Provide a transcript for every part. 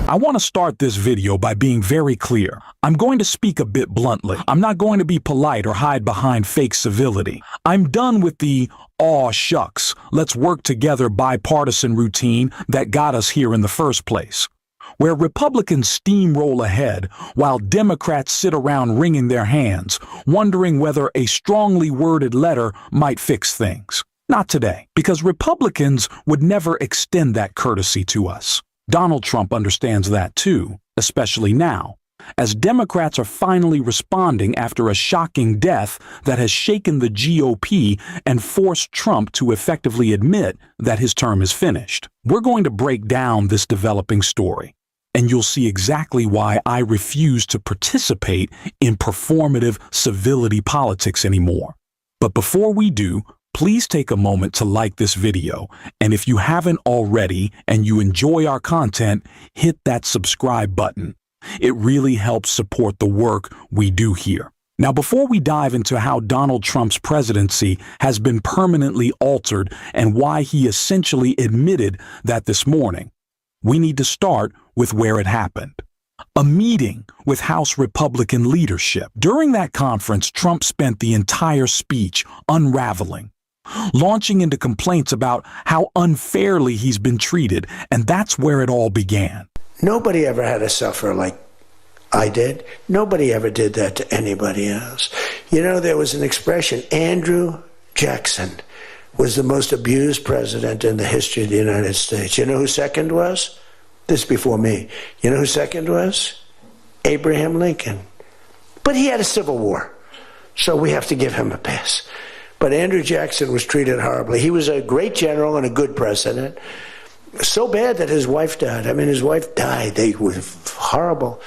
I want to start this video by being very clear. I'm going to speak a bit bluntly. I'm not going to be polite or hide behind fake civility. I'm done with the "aw shucks, let's work together" bipartisan routine that got us here in the first place, where Republicans steamroll ahead while Democrats sit around wringing their hands, wondering whether a strongly worded letter might fix things. Not today, because Republicans would never extend that courtesy to us. Donald Trump understands that too, especially now, as Democrats are finally responding after a shocking death that has shaken the GOP and forced Trump to effectively admit that his term is finished. We're going to break down this developing story, and you'll see exactly why I refuse to participate in performative civility politics anymore. But before we do, please take a moment to like this video, and if you haven't already and you enjoy our content, hit that subscribe button. It really helps support the work we do here. Now, before we dive into how Donald Trump's presidency has been permanently altered and why he essentially admitted that this morning, we need to start with where it happened. A meeting with House Republican leadership. During that conference, Trump spent the entire speech unraveling, launching into complaints about how unfairly he's been treated, and that's where it all began. Nobody ever had to suffer like I did. Nobody ever did that to anybody else. You know, there was an expression, Andrew Jackson was the most abused president in the history of the United States. You know who second was? This before me. You know who second was? Abraham Lincoln. But he had a civil war, so we have to give him a pass. But Andrew Jackson was treated horribly. He was a great general and a good president. So bad that his wife died. I mean, his wife died. They were horrible.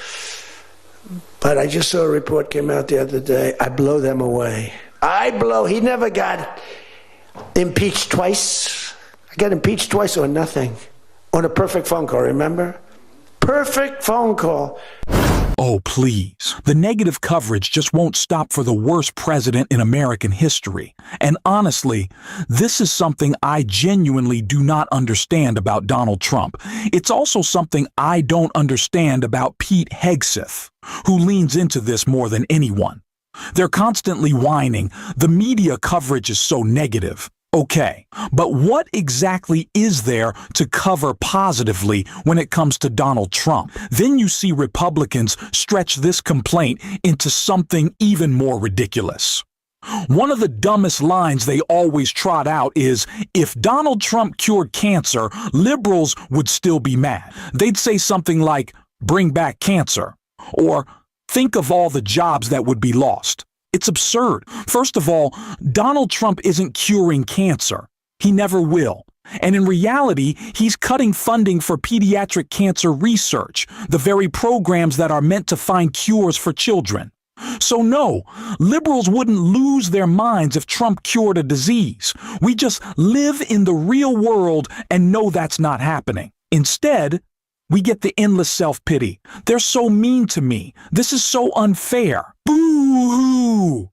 But I just saw a report came out the other day. I blow them away. He never got impeached twice. I got impeached twice or nothing. On a perfect phone call, remember? Perfect phone call. Oh, please. The negative coverage just won't stop for the worst president in American history. And honestly, this is something I genuinely do not understand about Donald Trump. It's also something I don't understand about Pete Hegseth, who leans into this more than anyone. They're constantly whining, the media coverage is so negative. Okay, but what exactly is there to cover positively when it comes to Donald Trump? Then you see Republicans stretch this complaint into something even more ridiculous. One of the dumbest lines they always trot out is, if Donald Trump cured cancer, liberals would still be mad. They'd say something like, bring back cancer, or think of all the jobs that would be lost. It's absurd. First of all, Donald Trump isn't curing cancer. He never will. And in reality, he's cutting funding for pediatric cancer research, the very programs that are meant to find cures for children. So no, liberals wouldn't lose their minds if Trump cured a disease. We just live in the real world and know that's not happening. Instead, we get the endless self-pity. They're so mean to me. This is so unfair. Boo-hoo!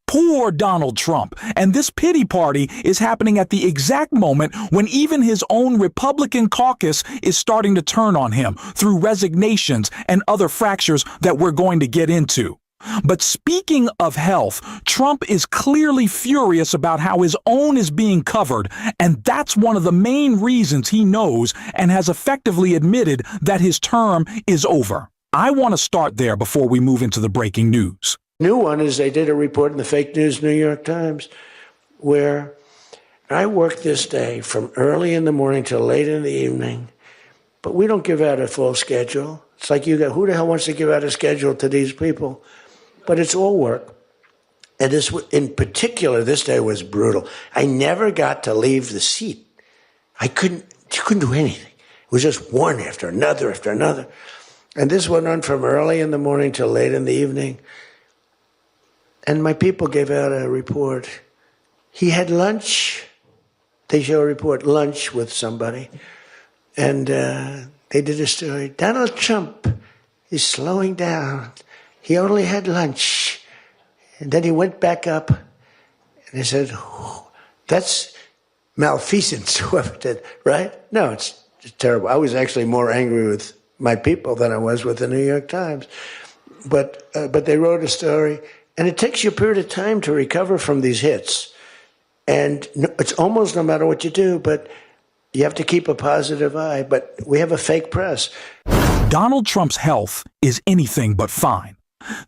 Poor Donald Trump. And this pity party is happening at the exact moment when even his own Republican caucus is starting to turn on him through resignations and other fractures that we're going to get into. But speaking of health, Trump is clearly furious about how his own is being covered, and that's one of the main reasons he knows and has effectively admitted that his term is over. I want to start there before we move into the breaking news. New one is they did a report in the fake news New York Times where I worked this day from early in the morning till late in the evening, but we don't give out a full schedule. It's like who the hell wants to give out a schedule to these people? But it's all work. And this, in particular, this day was brutal. I never got to leave the seat. You couldn't do anything. It was just one after another after another. And this went on from early in the morning till late in the evening. And my people gave out a report. He had lunch. They show a report, lunch with somebody. And they did a story. Donald Trump is slowing down. He only had lunch. And then he went back up and he said, that's malfeasance, whoever did, right? No, it's terrible. I was actually more angry with my people than I was with the New York Times. But they wrote a story, and it takes you a period of time to recover from these hits. And it's almost no matter what you do, but you have to keep a positive eye. But we have a fake press. Donald Trump's health is anything but fine.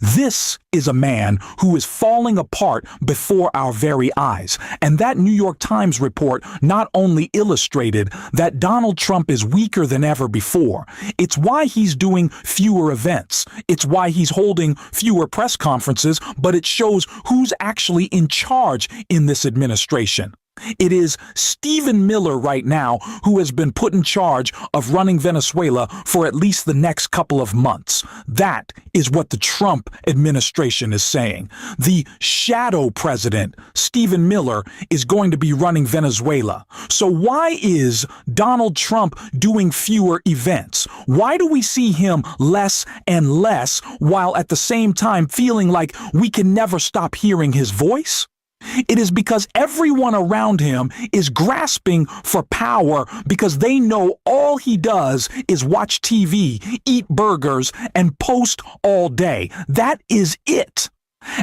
This is a man who is falling apart before our very eyes. And that New York Times report not only illustrated that Donald Trump is weaker than ever before, it's why he's doing fewer events. It's why he's holding fewer press conferences, but it shows who's actually in charge in this administration. It is Stephen Miller right now who has been put in charge of running Venezuela for at least the next couple of months. That is what the Trump administration is saying. The shadow president, Stephen Miller, is going to be running Venezuela. So why is Donald Trump doing fewer events? Why do we see him less and less while at the same time feeling like we can never stop hearing his voice? It is because everyone around him is grasping for power because they know all he does is watch TV, eat burgers, and post all day. That is it.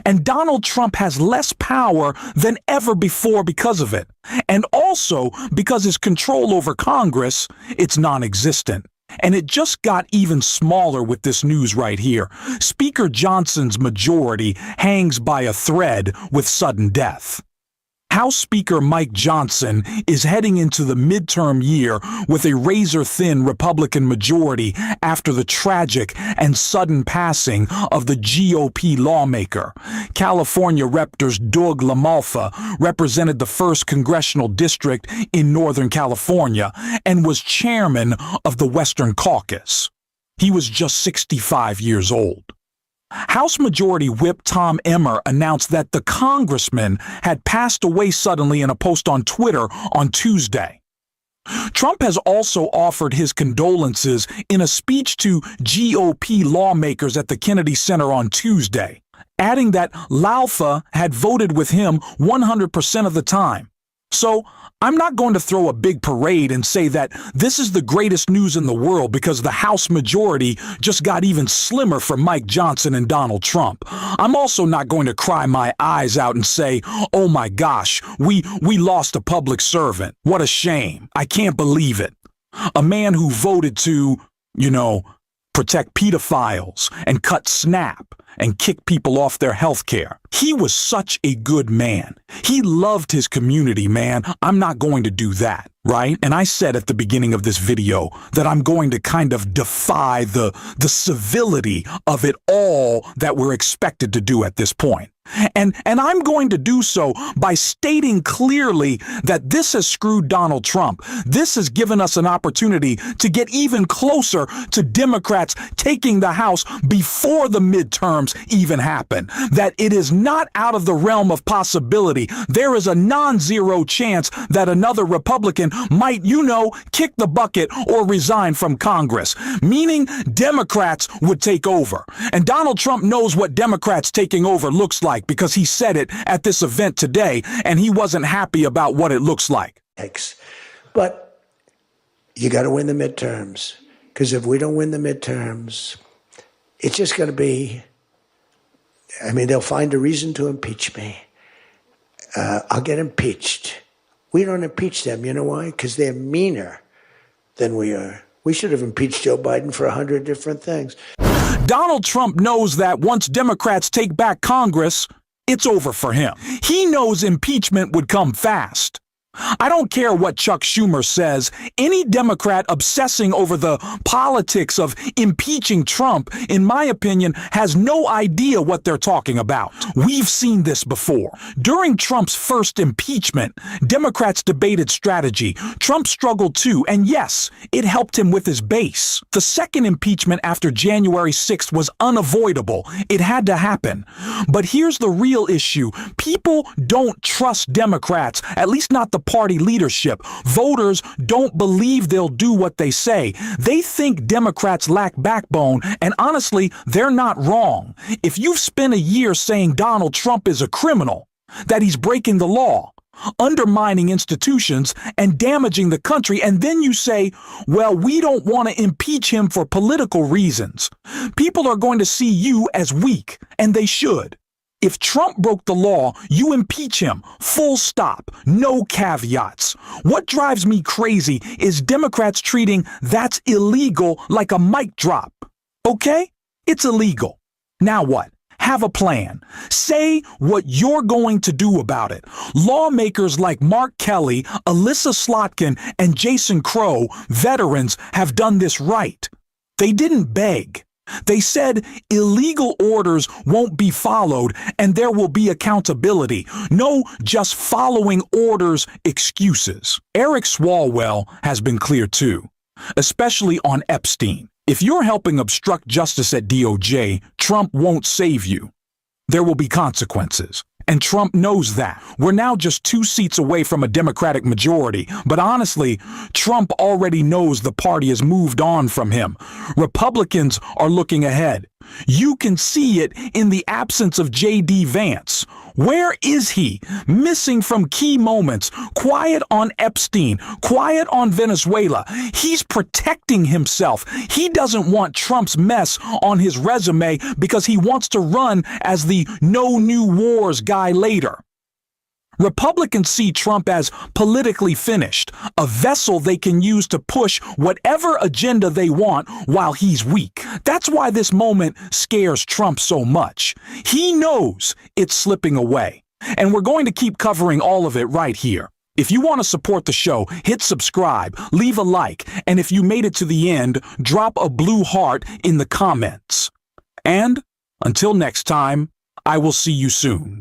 And Donald Trump has less power than ever before because of it. And also because his control over Congress, it's non-existent. And it just got even smaller with this news right here. Speaker Johnson's majority hangs by a thread with sudden death. House Speaker Mike Johnson is heading into the midterm year with a razor-thin Republican majority after the tragic and sudden passing of the GOP lawmaker. California Representative Doug LaMalfa represented the 1st Congressional District in Northern California and was chairman of the Western Caucus. He was just 65 years old. House Majority Whip Tom Emmer announced that the congressman had passed away suddenly in a post on Twitter on Tuesday. Trump has also offered his condolences in a speech to GOP lawmakers at the Kennedy Center on Tuesday, adding that LaMalfa had voted with him 100% of the time. So, I'm not going to throw a big parade and say that this is the greatest news in the world because the House majority just got even slimmer for Mike Johnson and Donald Trump. I'm also not going to cry my eyes out and say, oh my gosh, we lost a public servant. What a shame. I can't believe it. A man who voted to, protect pedophiles and cut SNAP and kick people off their health care. He was such a good man. He loved his community, man. I'm not going to do that, right? And I said at the beginning of this video that I'm going to kind of defy the civility of it all that we're expected to do at this point. And I'm going to do so by stating clearly that this has screwed Donald Trump. This has given us an opportunity to get even closer to Democrats taking the House before the midterms even happen. That it is not out of the realm of possibility. There is a non-zero chance that another Republican might, kick the bucket or resign from Congress, meaning Democrats would take over. And Donald Trump knows what Democrats taking over looks like, because he said it at this event today, and he wasn't happy about what it looks like. But you got to win the midterms, because if we don't win the midterms, it's just going to be, they'll find a reason to impeach me. I'll get impeached. We don't impeach them. You know why? Because they're meaner than we are. We should have impeached Joe Biden for 100 different things. Donald Trump knows that once Democrats take back Congress, it's over for him. He knows impeachment would come fast. I don't care what Chuck Schumer says. Any Democrat obsessing over the politics of impeaching Trump, in my opinion, has no idea what they're talking about. We've seen this before. During Trump's first impeachment, Democrats debated strategy. Trump struggled too, and yes, it helped him with his base. The second impeachment after January 6th was unavoidable. It had to happen. But here's the real issue. People don't trust Democrats, at least not the party leadership. Voters don't believe they'll do what they say. They think Democrats lack backbone, and honestly, they're not wrong. If you've spent a year saying Donald Trump is a criminal, that he's breaking the law, undermining institutions and damaging the country, and then you say, well, we don't want to impeach him for political reasons. People are going to see you as weak, and they should. If Trump broke the law, you impeach him. Full stop. No caveats. What drives me crazy is Democrats treating that's illegal like a mic drop. Okay? It's illegal. Now what? Have a plan. Say what you're going to do about it. Lawmakers like Mark Kelly, Alyssa Slotkin, and Jason Crow, veterans, have done this right. They didn't beg. They said illegal orders won't be followed and there will be accountability. No just following orders excuses. Eric Swalwell has been clear too, especially on Epstein. If you're helping obstruct justice at DOJ, Trump won't save you. There will be consequences. And Trump knows that. We're now just 2 seats away from a Democratic majority. But honestly, Trump already knows the party has moved on from him. Republicans are looking ahead. You can see it in the absence of J.D. Vance. Where is he? Missing from key moments. Quiet on Epstein. Quiet on Venezuela. He's protecting himself. He doesn't want Trump's mess on his resume because he wants to run as the no new wars guy later. Republicans see Trump as politically finished, a vessel they can use to push whatever agenda they want while he's weak. That's why this moment scares Trump so much. He knows it's slipping away. And we're going to keep covering all of it right here. If you want to support the show, hit subscribe, leave a like, and if you made it to the end, drop a blue heart in the comments. And until next time, I will see you soon.